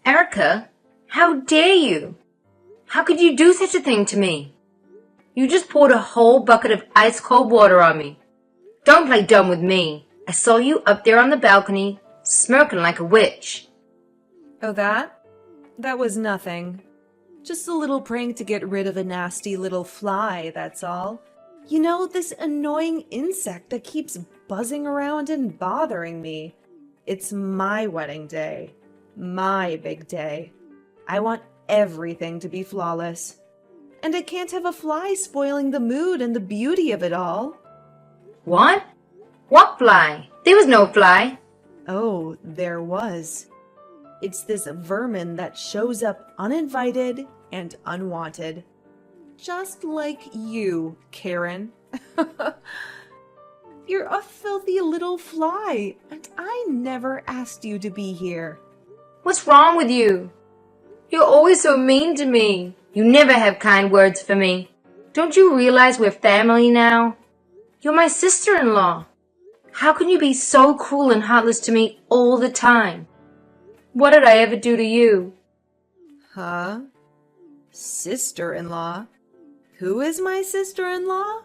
Erica, how dare you? How could you do such a thing to me? You just poured a whole bucket of ice-cold water on me. Don't play dumb with me. I saw you up there on the balcony, smirking like a witch. Oh, that? That was nothing. Just a little prank to get rid of a nasty little fly, that's all. You know, this annoying insect that keeps buzzing around and bothering me. It's my wedding day. My big day. I want everything to be flawless. And I can't have a fly spoiling the mood and the beauty of it all. What? What fly? There was no fly. Oh, there was. It's this vermin that shows up uninvited and unwanted. Just like you, Karen. You're a filthy little fly, and I never asked you to be here. What's wrong with you? You're always so mean to me. You never have kind words for me. Don't you realize we're family now? You're my sister-in-law. How can you be so cruel and heartless to me all the time? What did I ever do to you? Huh? Sister-in-law? Who is my sister-in-law?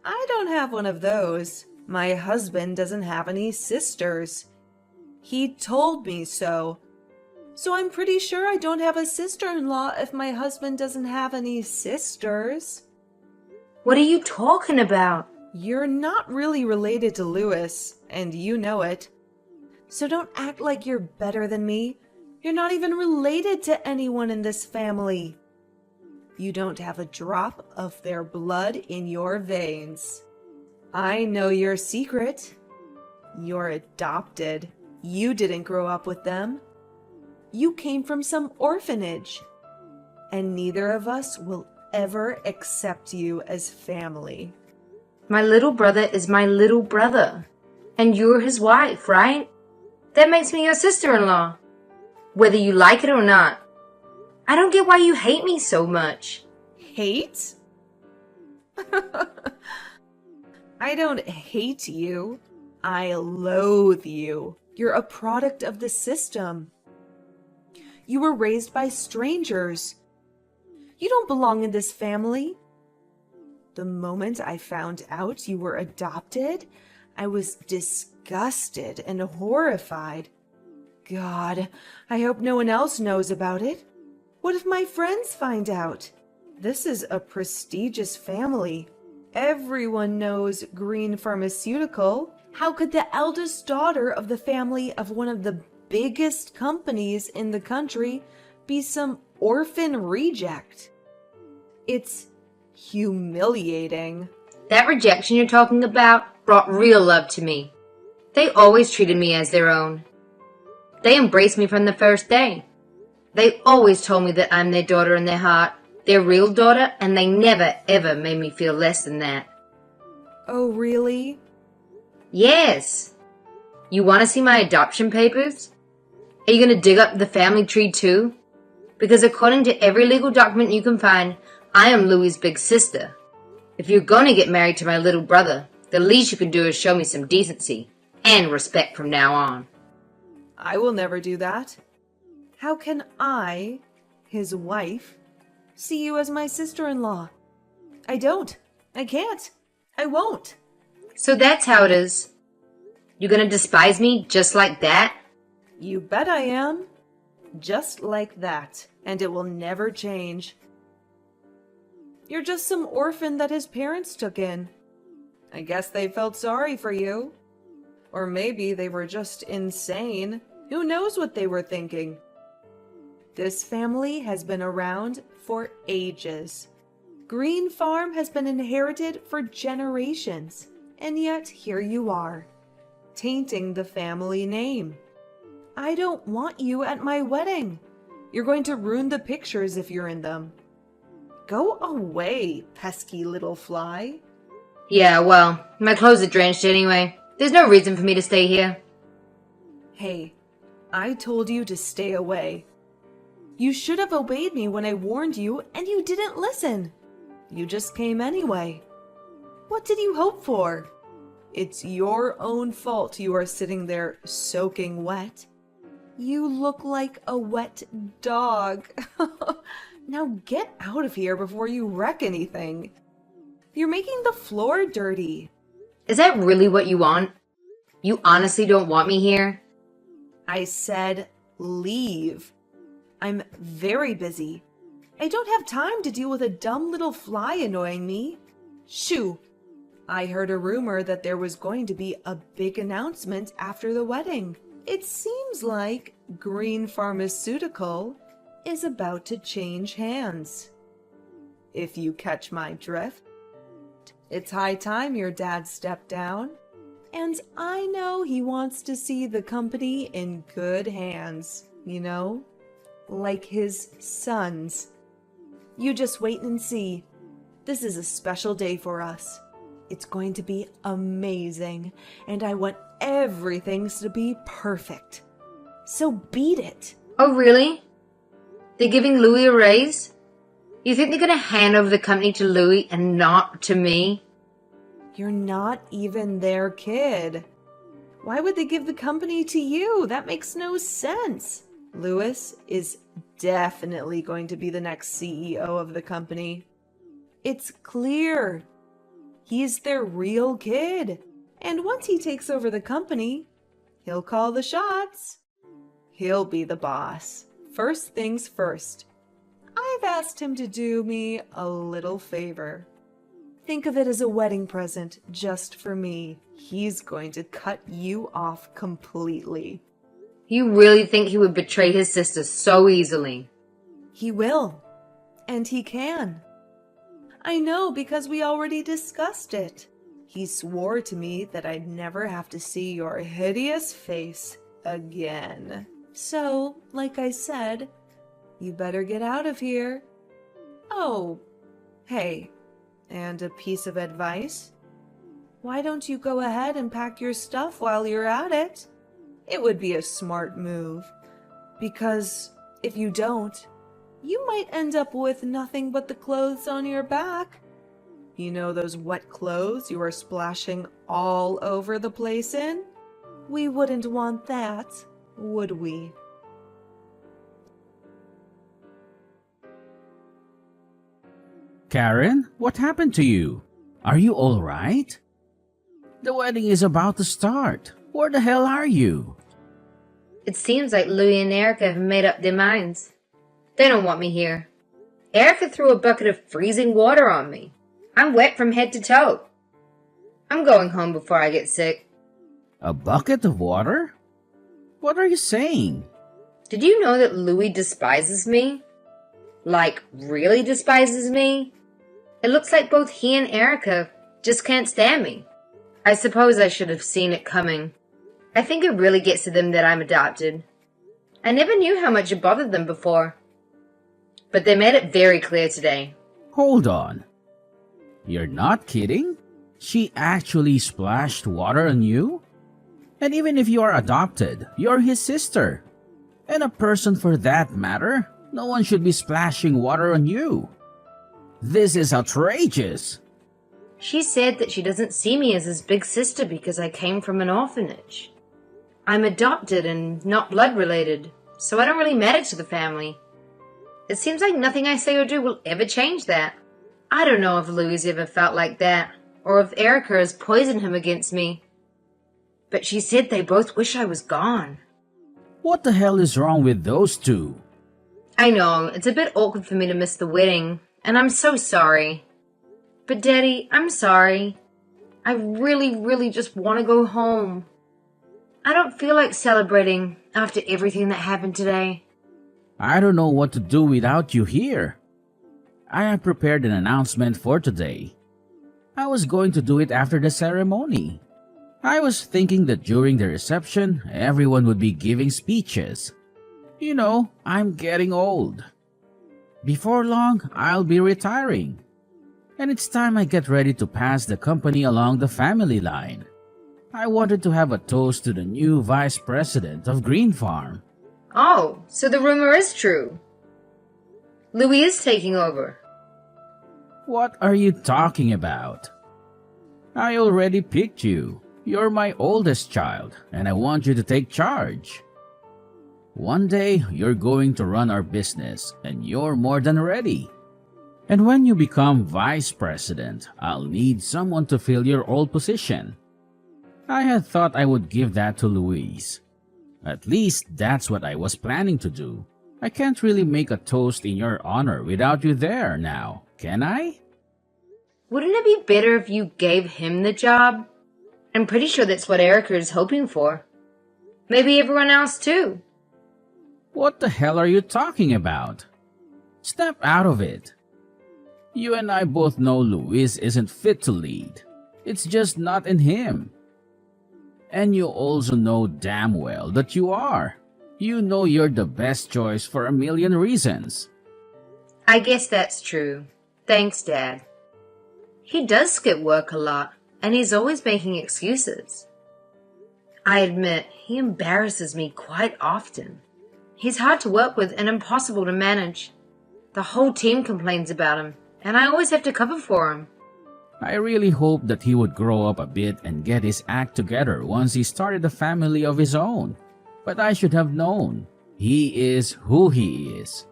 I don't have one of those. My husband doesn't have any sisters. He told me so. So I'm pretty sure I don't have a sister-in-law if my husband doesn't have any sisters. What are you talking about? You're not really related to Louis, and you know it. So don't act like you're better than me. You're not even related to anyone in this family. You don't have a drop of their blood in your veins. I know your secret. You're adopted. You didn't grow up with them. You came from some orphanage. And neither of us will ever accept you as family. My little brother is my little brother. And you're his wife, right? That makes me your sister-in-law. Whether you like it or not. I don't get why you hate me so much. Hate? I don't hate you. I loathe you. You're a product of the system. You were raised by strangers. You don't belong in this family. The moment I found out you were adopted, I was disgusted and horrified. God, I hope no one else knows about it. What if my friends find out? This is a prestigious family. Everyone knows Green Pharmaceutical. How could the eldest daughter of the family of one of the biggest companies in the country be some orphan reject? It's humiliating. That rejection you're talking about brought real love to me. They always treated me as their own. They embraced me from the first day. They always told me that I'm their daughter in their heart, their real daughter, and they never ever made me feel less than that. Oh, really? Yes. You want to see my adoption papers? Are you going to dig up the family tree too? Because according to every legal document you can find, I am Louie's big sister. If you're going to get married to my little brother, the least you can do is show me some decency and respect from now on. I will never do that. How can I, his wife, see you as my sister-in-law? I don't. I can't. I won't. So that's how it is. You're going to despise me just like that? You bet I am. Just like that. And it will never change. You're just some orphan that his parents took in. I guess they felt sorry for you. Or maybe they were just insane. Who knows what they were thinking? This family has been around for ages. Green Farm has been inherited for generations. And yet here you are, tainting the family name. I don't want you at my wedding. You're going to ruin the pictures if you're in them. Go away, pesky little fly. Yeah, well, my clothes are drenched anyway. There's no reason for me to stay here. Hey, I told you to stay away. You should have obeyed me when I warned you, and you didn't listen. You just came anyway. What did you hope for? It's your own fault you are sitting there soaking wet. You look like a wet dog. Now get out of here before you wreck anything. You're making the floor dirty. Is that really what you want? You honestly don't want me here? I said leave. I'm very busy. I don't have time to deal with a dumb little fly annoying me. Shoo! I heard a rumor that there was going to be a big announcement after the wedding. It seems like Green Pharmaceutical is about to change hands. If you catch my drift, it's high time your dad stepped down. And I know he wants to see the company in good hands, you know? Like his sons. You just wait and see. This is a special day for us. It's going to be amazing, and I want everything to be perfect. So beat it. Oh, really? They're giving Louis a raise? You think they're going to hand over the company to Louis and not to me? You're not even their kid. Why would they give the company to you? That makes no sense. Louis is definitely going to be the next CEO of the company. It's clear. He's their real kid. And once he takes over the company, he'll call the shots. He'll be the boss. First things first. I've asked him to do me a little favor. Think of it as a wedding present just for me. He's going to cut you off completely. You really think he would betray his sister so easily? He will. And he can. I know because we already discussed it. He swore to me that I'd never have to see your hideous face again. So, like I said, you better get out of here. Oh, hey, and a piece of advice? Why don't you go ahead and pack your stuff while you're at it? It would be a smart move, because if you don't, you might end up with nothing but the clothes on your back. You know those wet clothes you are splashing all over the place in? We wouldn't want that, would we? Karen, what happened to you? Are you all right? The wedding is about to start. Where the hell are you? It seems like Louis and Erica have made up their minds. They don't want me here. Erica threw a bucket of freezing water on me. I'm wet from head to toe. I'm going home before I get sick. A bucket of water? What are you saying? Did you know that Louis despises me? Like, really despises me? It looks like both he and Erica just can't stand me. I suppose I should have seen it coming. I think it really gets to them that I'm adopted. I never knew how much it bothered them before. But they made it very clear today. Hold on. You're not kidding? She actually splashed water on you? And even if you are adopted, you're his sister. And a person for that matter, no one should be splashing water on you. This is outrageous. She said that she doesn't see me as his big sister because I came from an orphanage. I'm adopted and not blood related, so I don't really matter to the family. It seems like nothing I say or do will ever change that. I don't know if Louis ever felt like that, or if Erica has poisoned him against me. But she said they both wish I was gone. What the hell is wrong with those two? I know, it's a bit awkward for me to miss the wedding, and I'm so sorry. But Daddy, I'm sorry. I really just want to go home. I don't feel like celebrating after everything that happened today. I don't know what to do without you here. I have prepared an announcement for today. I was going to do it after the ceremony. I was thinking that during the reception, everyone would be giving speeches. You know, I'm getting old. Before long, I'll be retiring. And it's time I get ready to pass the company along the family line. I wanted to have a toast to the new vice president of Green Farm. Oh, so the rumor is true. Louis is taking over. What are you talking about? I already picked you. You're my oldest child, and I want you to take charge. One day, you're going to run our business, and you're more than ready. And when you become vice president, I'll need someone to fill your old position. I had thought I would give that to Louise. At least that's what I was planning to do. I can't really make a toast in your honor without you there now, can I? Wouldn't it be better if you gave him the job? I'm pretty sure that's what Erica is hoping for. Maybe everyone else too. What the hell are you talking about? Snap out of it. You and I both know Luis isn't fit to lead. It's just not in him. And you also know damn well that you are. You know you're the best choice for a million reasons. I guess that's true. Thanks, Dad. He does skip work a lot, and he's always making excuses. I admit, he embarrasses me quite often. He's hard to work with and impossible to manage. The whole team complains about him, and I always have to cover for him. I really hoped that he would grow up a bit and get his act together once he started a family of his own. But I should have known. He is who he is.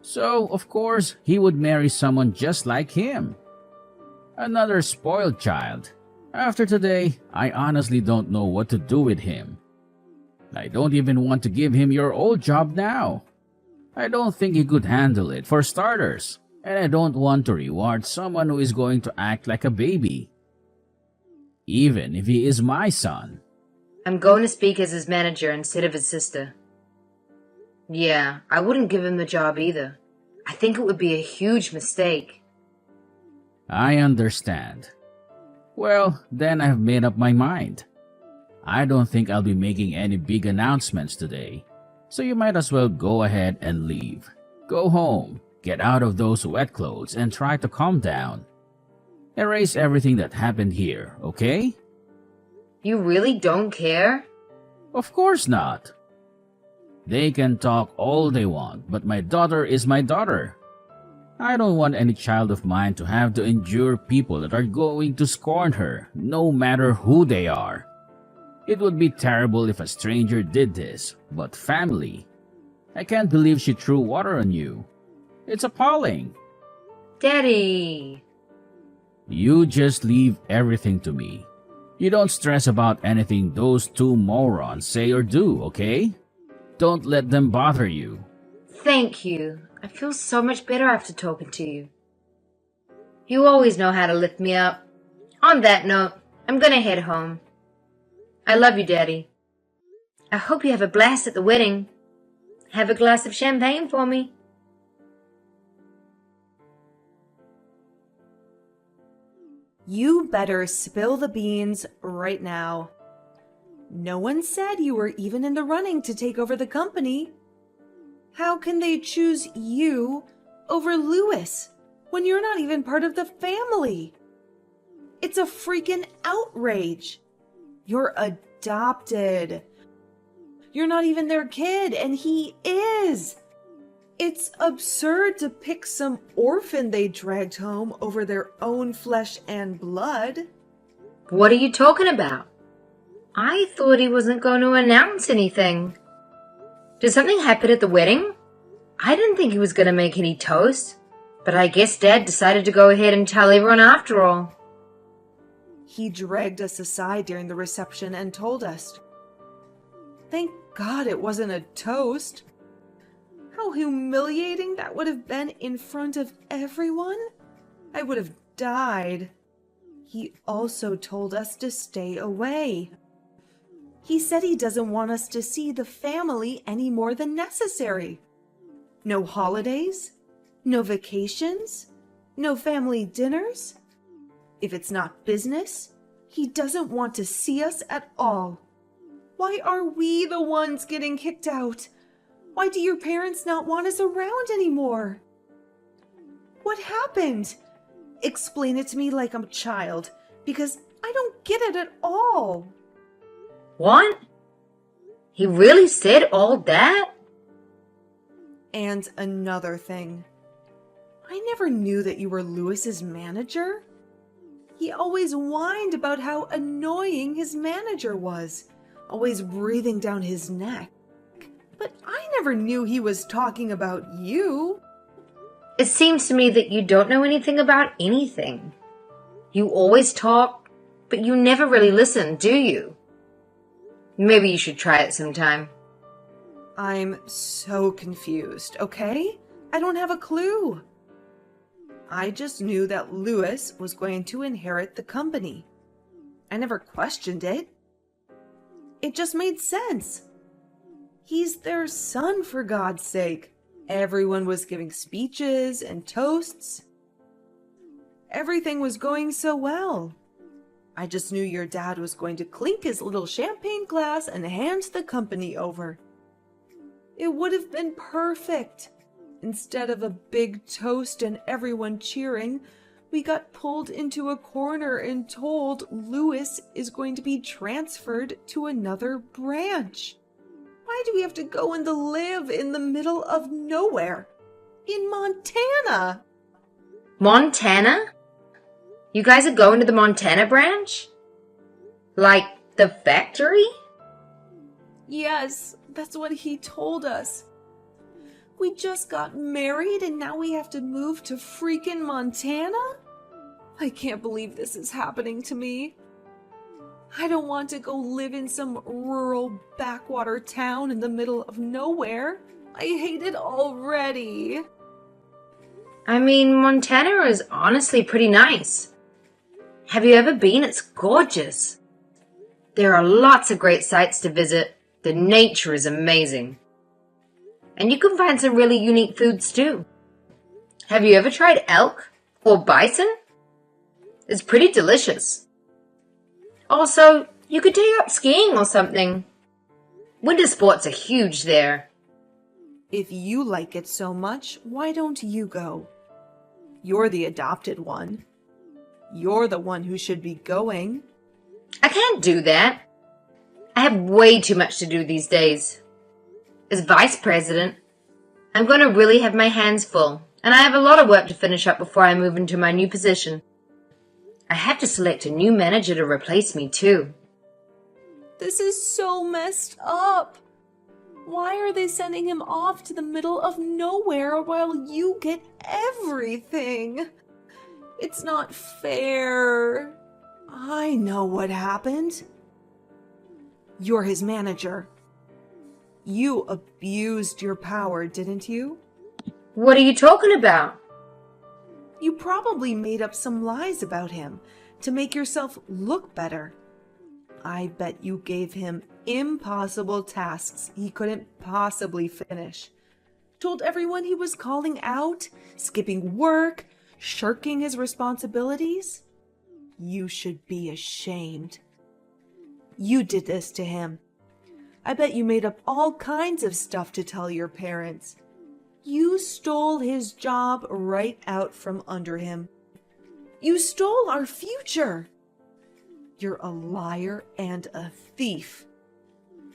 So, of course, he would marry someone just like him. Another spoiled child. After today, I honestly don't know what to do with him. I don't even want to give him your old job now. I don't think he could handle it, for starters. And I don't want to reward someone who is going to act like a baby. Even if he is my son. I'm going to speak as his manager instead of his sister. Yeah, I wouldn't give him the job either. I think it would be a huge mistake. I understand. Well, then I've made up my mind. I don't think I'll be making any big announcements today, so you might as well go ahead and leave. Go home, get out of those wet clothes, and try to calm down. Erase everything that happened here, okay? You really don't care? Of course not. They can talk all they want, but my daughter is my daughter. I don't want any child of mine to have to endure people that are going to scorn her, no matter who they are. It would be terrible if a stranger did this, but family. I can't believe she threw water on you. It's appalling. Daddy! You just leave everything to me. You don't stress about anything those two morons say or do, okay? Don't let them bother you. Thank you. I feel so much better after talking to you. You always know how to lift me up. On that note, I'm gonna head home. I love you, Daddy. I hope you have a blast at the wedding. Have a glass of champagne for me. You better spill the beans right now. No one said you were even in the running to take over the company. How can they choose you over Louis when you're not even part of the family? It's a freaking outrage. You're adopted. You're not even their kid, and he is. It's absurd to pick some orphan they dragged home over their own flesh and blood. What are you talking about? I thought he wasn't going to announce anything. Did something happen at the wedding? I didn't think he was going to make any toast, but I guess Dad decided to go ahead and tell everyone after all. He dragged us aside during the reception and told us. Thank God it wasn't a toast. How humiliating that would have been in front of everyone. I would have died. He also told us to stay away. He said he doesn't want us to see the family any more than necessary. No holidays, no vacations, no family dinners. If it's not business, he doesn't want to see us at all. Why are we the ones getting kicked out? Why do your parents not want us around anymore? What happened? Explain it to me like I'm a child, because I don't get it at all. What? He really said all that? And another thing. I never knew that you were Louis's manager. He always whined about how annoying his manager was, always breathing down his neck. But I never knew he was talking about you. It seems to me that you don't know anything about anything. You always talk, but you never really listen, do you? Maybe you should try it sometime. I'm so confused, okay? I don't have a clue. I just knew that Louis was going to inherit the company. I never questioned it. It just made sense. He's their son, for God's sake. Everyone was giving speeches and toasts. Everything was going so well. I just knew your dad was going to clink his little champagne glass and hand the company over. It would have been perfect. Instead of a big toast and everyone cheering, we got pulled into a corner and told Louis is going to be transferred to another branch. Why do we have to go and live in the middle of nowhere? In Montana! Montana? You guys are going to the Montana branch? Like the factory? Yes, that's what he told us. We just got married and now we have to move to freaking Montana? I can't believe this is happening to me. I don't want to go live in some rural backwater town in the middle of nowhere. I hate it already. I mean, Montana is honestly pretty nice. Have you ever been? It's gorgeous. There are lots of great sites to visit. The nature is amazing. And you can find some really unique foods too. Have you ever tried elk or bison? It's pretty delicious. Also, you could take up skiing or something. Winter sports are huge there. If you like it so much, why don't you go? You're the adopted one. You're the one who should be going. I can't do that. I have way too much to do these days. As vice president, I'm going to really have my hands full, and I have a lot of work to finish up before I move into my new position. I have to select a new manager to replace me, too. This is so messed up. Why are they sending him off to the middle of nowhere while you get everything? It's not fair. I know what happened. You're his manager. You abused your power, didn't you? What are you talking about? You probably made up some lies about him to make yourself look better. I bet you gave him impossible tasks he couldn't possibly finish. Told everyone he was calling out, skipping work, shirking his responsibilities. You should be ashamed. You did this to him. I bet you made up all kinds of stuff to tell your parents. You stole his job right out from under him. You stole our future. You're a liar and a thief.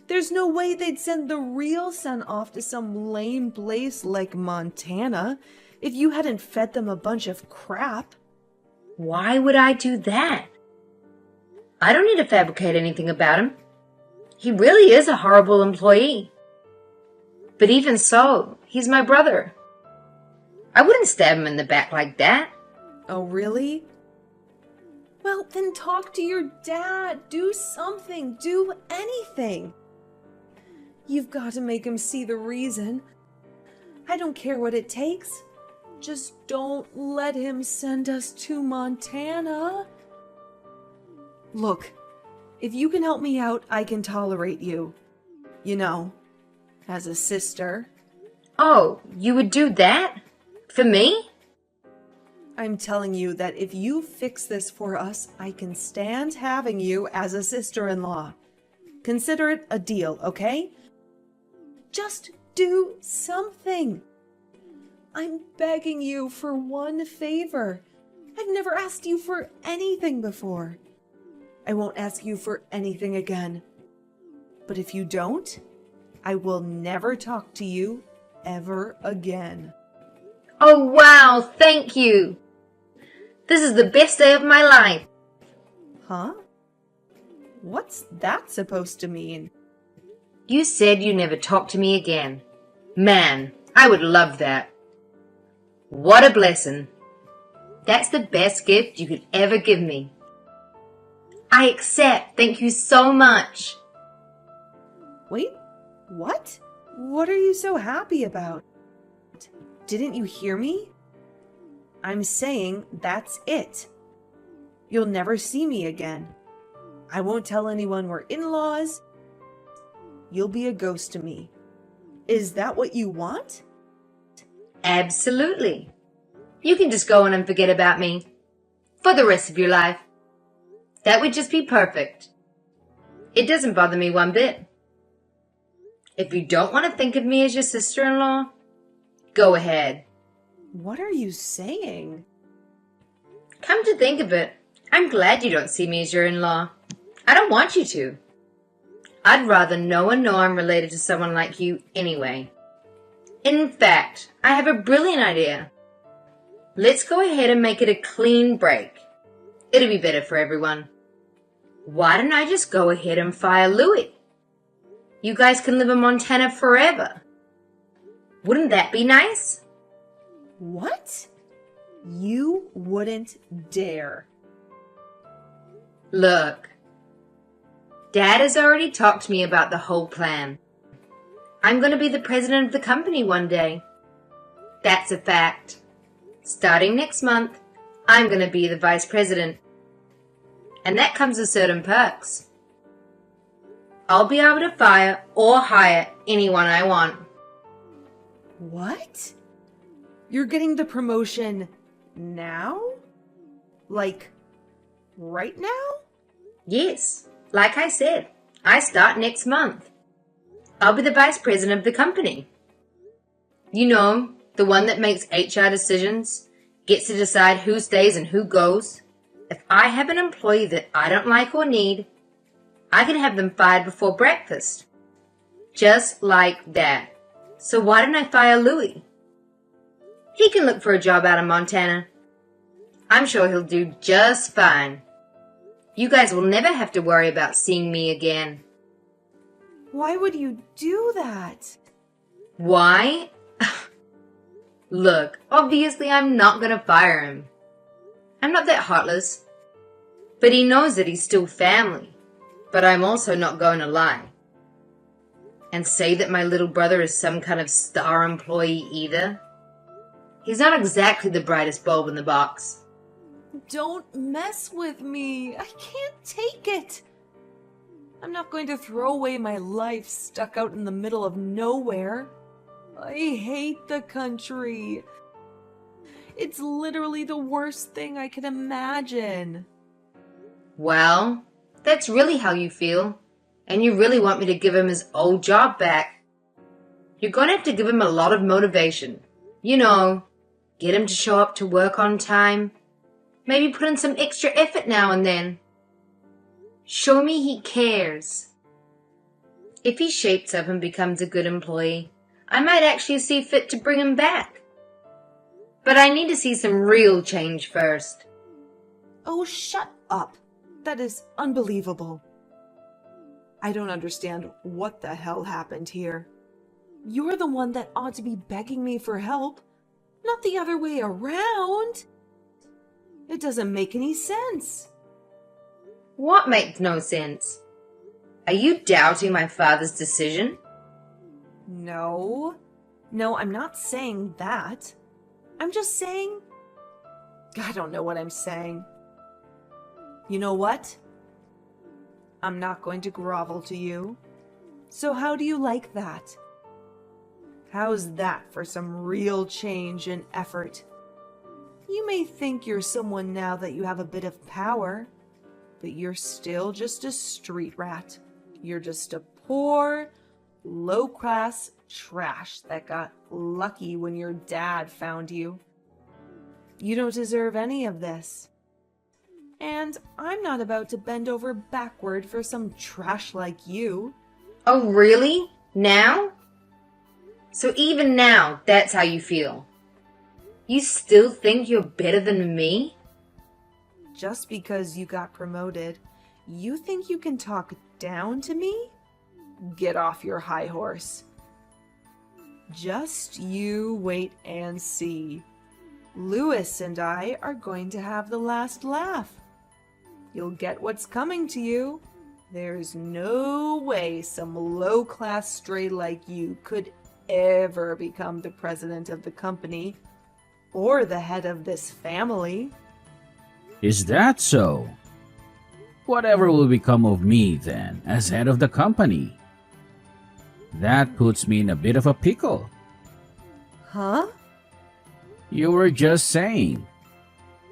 There's no way they'd send the real son off to some lame place like Montana if you hadn't fed them a bunch of crap. Why would I do that? I don't need to fabricate anything about him. He really is a horrible employee. But even so, he's my brother. I wouldn't stab him in the back like that. Oh, really? Well, then talk to your dad. Do something. Do anything. You've got to make him see the reason. I don't care what it takes. Just don't let him send us to Montana. Look, if you can help me out, I can tolerate you. You know, as a sister. Oh, you would do that? For me? I'm telling you that if you fix this for us, I can stand having you as a sister-in-law. Consider it a deal, okay? Just do something. I'm begging you for one favor. I've never asked you for anything before. I won't ask you for anything again. But if you don't, I will never talk to you ever again. Oh, wow, thank you. This is the best day of my life. Huh? What's that supposed to mean? You said you'd never talk to me again. Man, I would love that. What a blessing. That's the best gift you could ever give me. I accept. Thank you so much. Wait, what? What are you so happy about? Didn't you hear me? I'm saying that's it. You'll never see me again. I won't tell anyone we're in-laws. You'll be a ghost to me. Is that what you want? Absolutely. You can just go on and forget about me. For the rest of your life. That would just be perfect. It doesn't bother me one bit. If you don't want to think of me as your sister-in-law, go ahead. What are you saying? Come to think of it, I'm glad you don't see me as your in-law. I don't want you to. I'd rather no one know I'm related to someone like you anyway. In fact, I have a brilliant idea. Let's go ahead and make it a clean break. It'll be better for everyone. Why don't I just go ahead and fire Louie? You guys can live in Montana forever. Wouldn't that be nice? What? You wouldn't dare. Look, Dad has already talked to me about the whole plan. I'm going to be the president of the company one day. That's a fact. Starting next month, I'm going to be the vice president. And that comes with certain perks. I'll be able to fire or hire anyone I want. What? You're getting the promotion now? Like, right now? Yes, like I said, I start next month. I'll be the vice president of the company. You know, the one that makes HR decisions, gets to decide who stays and who goes. If I have an employee that I don't like or need, I can have them fired before breakfast. Just like that. So why don't I fire Louie? He can look for a job out in Montana. I'm sure he'll do just fine. You guys will never have to worry about seeing me again. Why would you do that? Why? Look, obviously I'm not going to fire him. I'm not that heartless. But he knows that he's still family. But I'm also not going to lie. And say that my little brother is some kind of star employee either. He's not exactly the brightest bulb in the box. Don't mess with me. I can't take it. I'm not going to throw away my life stuck out in the middle of nowhere. I hate the country. It's literally the worst thing I can imagine. Well, that's really how you feel. And you really want me to give him his old job back. You're going to have to give him a lot of motivation. You know, get him to show up to work on time. Maybe put in some extra effort now and then. Show me he cares. If he shapes up and becomes a good employee, I might actually see fit to bring him back. But I need to see some real change first. Oh, shut up. That is unbelievable. I don't understand what the hell happened here. You're the one that ought to be begging me for help, not the other way around. It doesn't make any sense. What makes no sense? Are you doubting my father's decision? No, I'm not saying that. I'm just saying... I don't know what I'm saying. You know what? I'm not going to grovel to you. So how do you like that? How's that for some real change and effort? You may think you're someone now that you have a bit of power, but you're still just a street rat. You're just a poor, low-class trash that got lucky when your dad found you. You don't deserve any of this. And I'm not about to bend over backward for some trash like you. Oh, really? Now? So even now, that's how you feel? You still think you're better than me? Just because you got promoted, you think you can talk down to me? get off your high horse. Just you wait and see. Lewis and I are going to have the last laugh. You'll get what's coming to you. There's no way some low-class stray like you could ever become the president of the company or the head of this family. Is that so? Whatever will become of me then, as head of the company? That puts me in a bit of a pickle. Huh? You were just saying.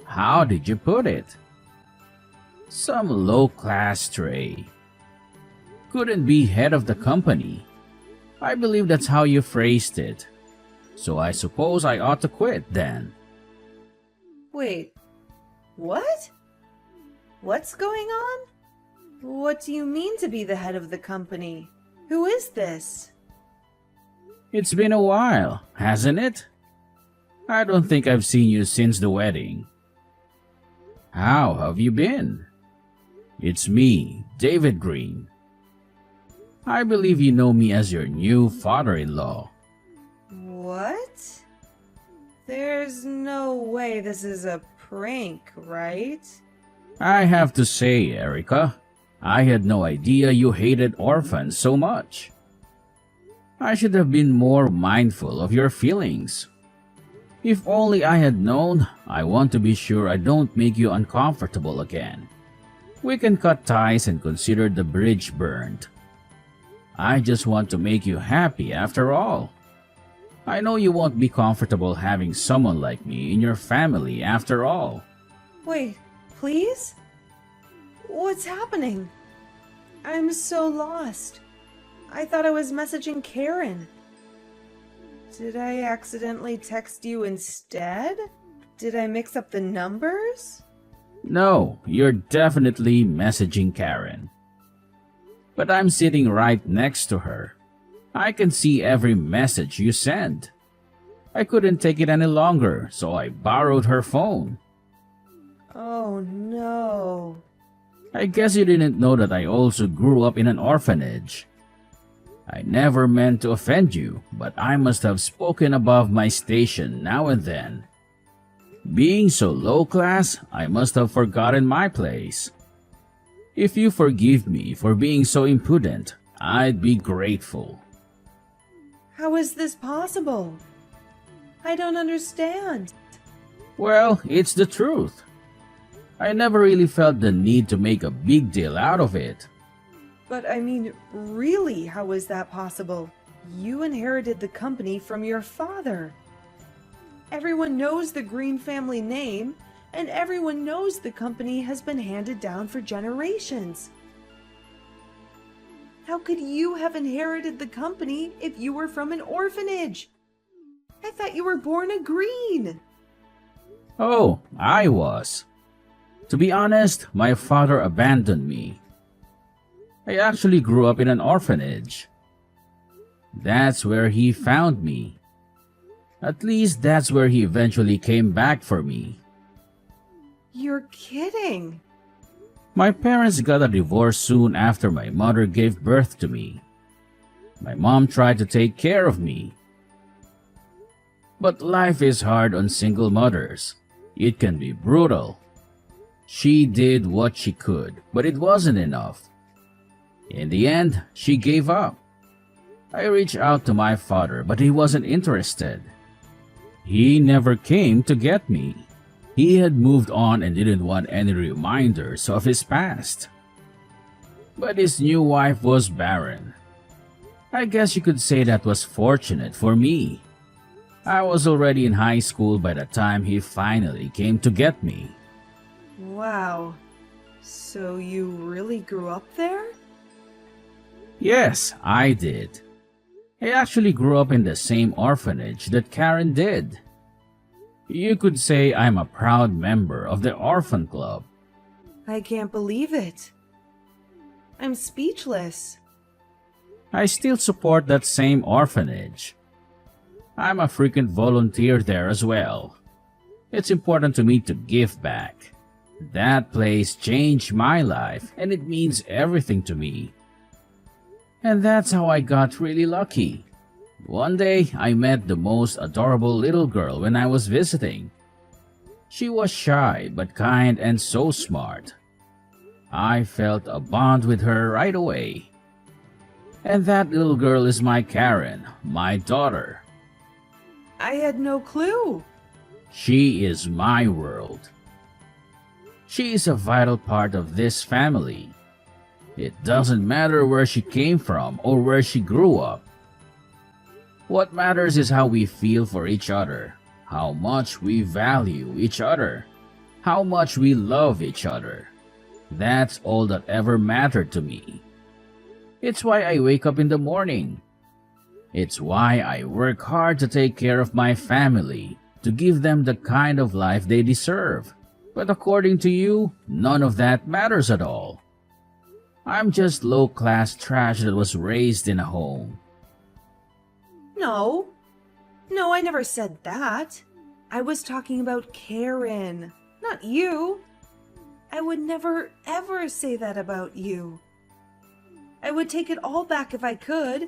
How did you put it? Some low-class stray couldn't be head of the company. I believe that's how you phrased it. So I suppose I ought to quit then. Wait, what? What's going on? What do you mean to be the head of the company? Who is this? It's been a while, hasn't it? I don't think I've seen you since the wedding. How have you been? It's me, David Green. I believe you know me as your new father-in-law. What? There's no way this is a prank, right? I have to say, Erica, I had no idea you hated orphans so much. I should have been more mindful of your feelings. If only I had known, I want to be sure I don't make you uncomfortable again. We can cut ties and consider the bridge burned. I just want to make you happy after all. I know you won't be comfortable having someone like me in your family after all. Wait, please? What's happening? I'm so lost. I thought I was messaging Karen. Did I accidentally text you instead? Did I mix up the numbers? No, you're definitely messaging Karen. But I'm sitting right next to her. I can see every message you send. I couldn't take it any longer, so I borrowed her phone. Oh no. I guess you didn't know that I also grew up in an orphanage. I never meant to offend you, but I must have spoken above my station now and then. Being so low class, I must have forgotten my place. If you forgive me for being so impudent, I'd be grateful. How is this possible? I don't understand. Well, it's the truth. I never really felt the need to make a big deal out of it. But I mean, really, how is that possible? You inherited the company from your father. Everyone knows the Green family name, and everyone knows the company has been handed down for generations. How could you have inherited the company if you were from an orphanage? I thought you were born a Green. Oh, I was. To be honest, my father abandoned me. I actually grew up in an orphanage. That's where he found me. At least that's where he eventually came back for me. You're kidding. My parents got a divorce soon after my mother gave birth to me. My mom tried to take care of me. But life is hard on single mothers. It can be brutal. She did what she could, but it wasn't enough. In the end, she gave up. I reached out to my father, but he wasn't interested. He never came to get me. He had moved on and didn't want any reminders of his past. But his new wife was barren. I guess you could say that was fortunate for me. I was already in high school by the time he finally came to get me. Wow. So you really grew up there? Yes, I did. I actually grew up in the same orphanage that Karen did. You could say I'm a proud member of the orphan club. I can't believe it. I'm speechless. I still support that same orphanage. I'm a frequent volunteer there as well. It's important to me to give back. That place changed my life and it means everything to me. And that's how I got really lucky. One day, I met the most adorable little girl when I was visiting. She was shy but kind and so smart. I felt a bond with her right away. And that little girl is my Karen, my daughter. I had no clue. She is my world. She is a vital part of this family. It doesn't matter where she came from or where she grew up. What matters is how we feel for each other, how much we value each other, how much we love each other. That's all that ever mattered to me. It's why I wake up in the morning. It's why I work hard to take care of my family, to give them the kind of life they deserve. But according to you, none of that matters at all. I'm just low-class trash that was raised in a home. No. No, I never said that. I was talking about Karen, not you. I would never, ever say that about you. I would take it all back if I could.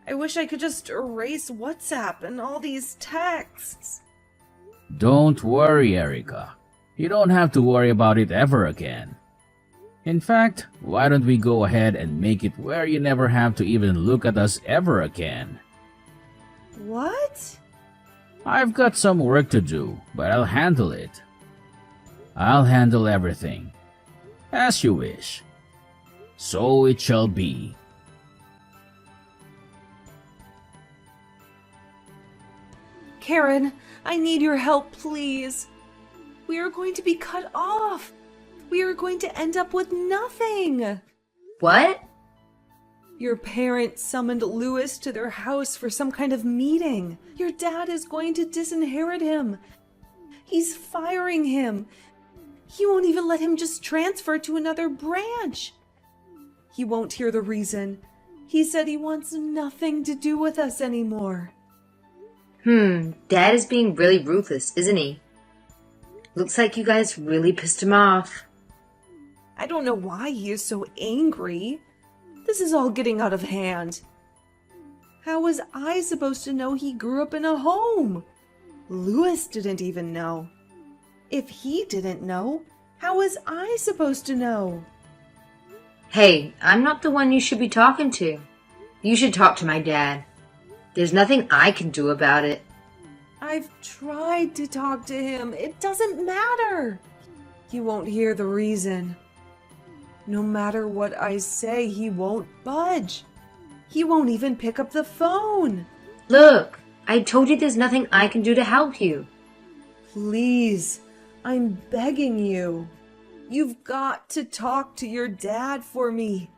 I wish I could just erase WhatsApp and all these texts. Don't worry, Erica. You don't have to worry about it ever again. In fact, why don't we go ahead and make it where you never have to even look at us ever again? What? I've got some work to do, but I'll handle it. I'll handle everything. As you wish. So it shall be. Karen, I need your help, please. We are going to be cut off. We are going to end up with nothing. What? Your parents summoned Louis to their house for some kind of meeting. Your dad is going to disinherit him. He's firing him. He won't even let him just transfer to another branch. He won't hear the reason. He said he wants nothing to do with us anymore. Dad is being really ruthless, isn't he? Looks like you guys really pissed him off. I don't know why he is so angry. This is all getting out of hand. How was I supposed to know he grew up in a home? Louis didn't even know. If he didn't know, how was I supposed to know? Hey, I'm not the one you should be talking to. You should talk to my dad. There's nothing I can do about it. I've tried to talk to him. It doesn't matter. He won't hear the reason. No matter what I say, he won't budge. He won't even pick up the phone. Look, I told you there's nothing I can do to help you. Please, I'm begging you. You've got to talk to your dad for me.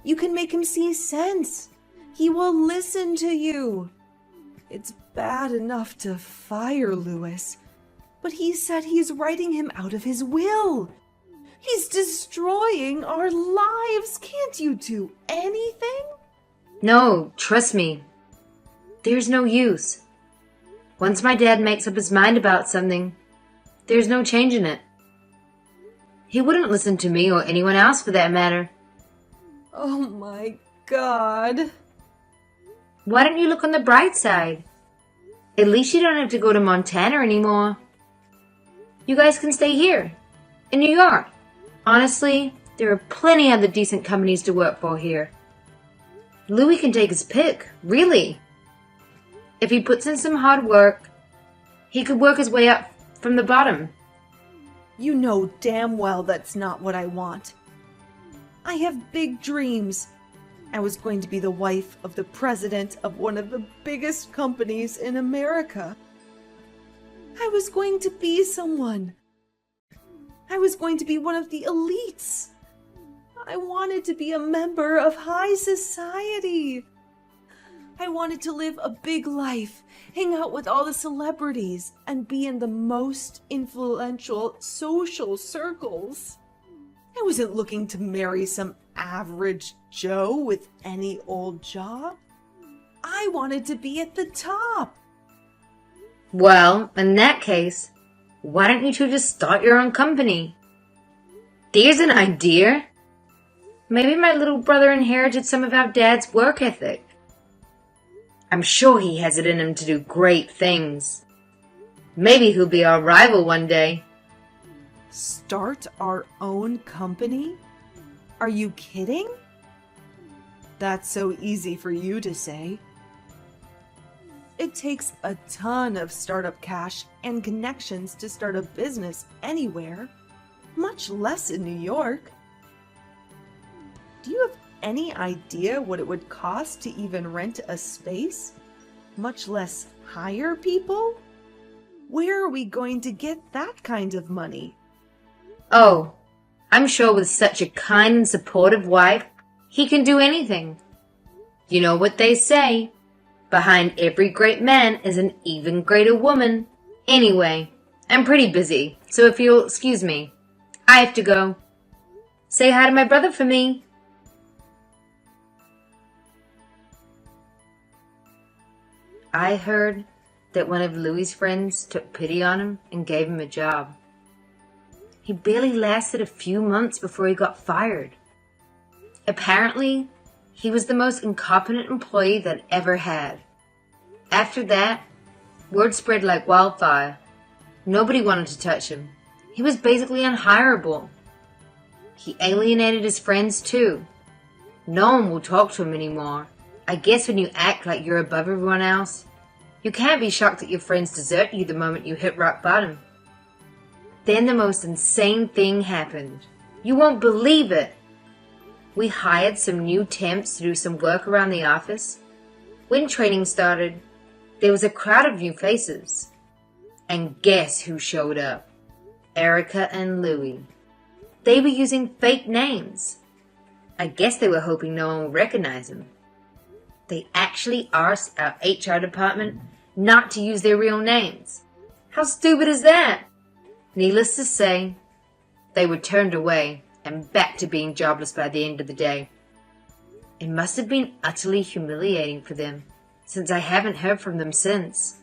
You can make him see sense. He will listen to you. It's bad enough to fire Louis, but he said he's writing him out of his will. He's destroying our lives. Can't you do anything? No, trust me. There's no use. Once my dad makes up his mind about something, there's no changing it. He wouldn't listen to me or anyone else for that matter. Oh my God. Why don't you look on the bright side? At least you don't have to go to Montana anymore. You guys can stay here, in New York. Honestly, there are plenty other decent companies to work for here. Louis can take his pick, really. If he puts in some hard work, he could work his way up from the bottom. You know damn well that's not what I want. I have big dreams. I was going to be the wife of the president of one of the biggest companies in America. I was going to be someone. I was going to be one of the elites. I wanted to be a member of high society. I wanted to live a big life, hang out with all the celebrities, and be in the most influential social circles. I wasn't looking to marry some average Joe with any old job. I wanted to be at the top. Well, in that case, why don't you two just start your own company? There's an idea. Maybe my little brother inherited some of our dad's work ethic. I'm sure he has it in him to do great things. Maybe he'll be our rival one day. Start our own company? Are you kidding? That's so easy for you to say. It takes a ton of startup cash and connections to start a business anywhere, much less in New York. Do you have any idea what it would cost to even rent a space, much less hire people? Where are we going to get that kind of money? Oh, I'm sure with such a kind and supportive wife, he can do anything. You know what they say, behind every great man is an even greater woman. Anyway, I'm pretty busy, so if you'll excuse me, I have to go. Say hi to my brother for me. I heard that one of Louis's friends took pity on him and gave him a job. He barely lasted a few months before he got fired. Apparently, he was the most incompetent employee that ever had. After that, word spread like wildfire. Nobody wanted to touch him. He was basically unhireable. He alienated his friends too. No one will talk to him anymore. I guess when you act like you're above everyone else, you can't be shocked that your friends desert you the moment you hit rock bottom. Then the most insane thing happened. You won't believe it. We hired some new temps to do some work around the office. When training started, there was a crowd of new faces. And guess who showed up? Erica and Louis. They were using fake names. I guess they were hoping no one would recognize them. They actually asked our HR department not to use their real names. How stupid is that? Needless to say, they were turned away and back to being jobless by the end of the day. It must have been utterly humiliating for them, since I haven't heard from them since.